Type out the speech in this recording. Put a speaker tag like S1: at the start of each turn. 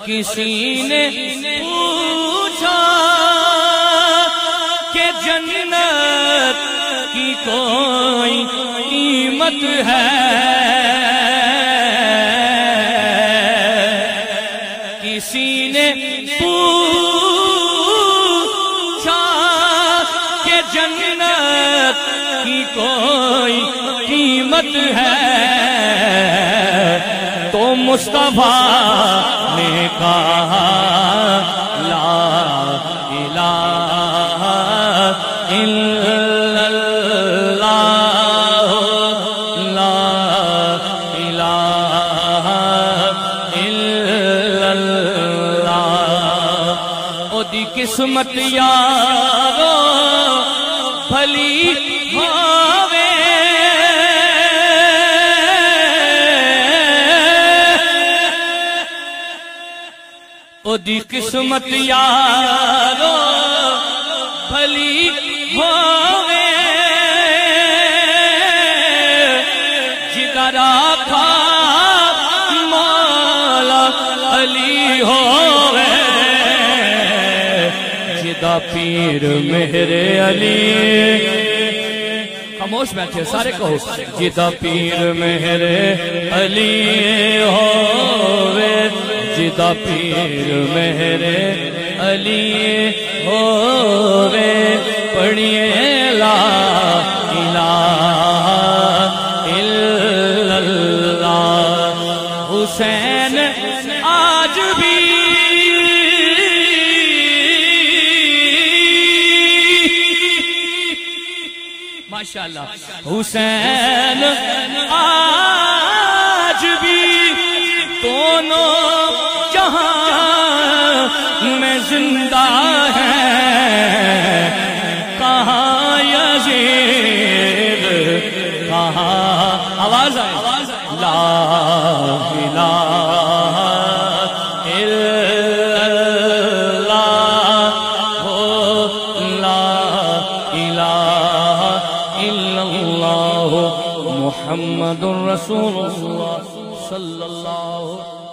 S1: کسی نے پوچھا کہ جنت کی کوئی قیمت ہے؟ کسی نے پوچھا کہ جنت کی کوئی قیمت ہے؟ تو مصطفیٰ نے کہا لا الہ الا اللہ، لا الہ الا اللہ۔ او دی قسمت یارو بھلی ہووے، او دی قسمت یارو بھلی ہووے، جدر آکھا مولا علی ہووے، جدا پیر مہر علی، خاموش بیٹھے سارے کہو، جدا پیر مہر علی ہووے، جدا پیر مہر علی ہووے، پڑھیے لا الہ الا اللہ۔ حسین آج بھی ماشاءاللہ، حسین آج بھی دونوں جہاں میں زندہ ہے، کہاں یزید کہاں، آواز آئے لا الہ الا اللہ، لا الہ الا محمد رسول اللہ صلی اللہ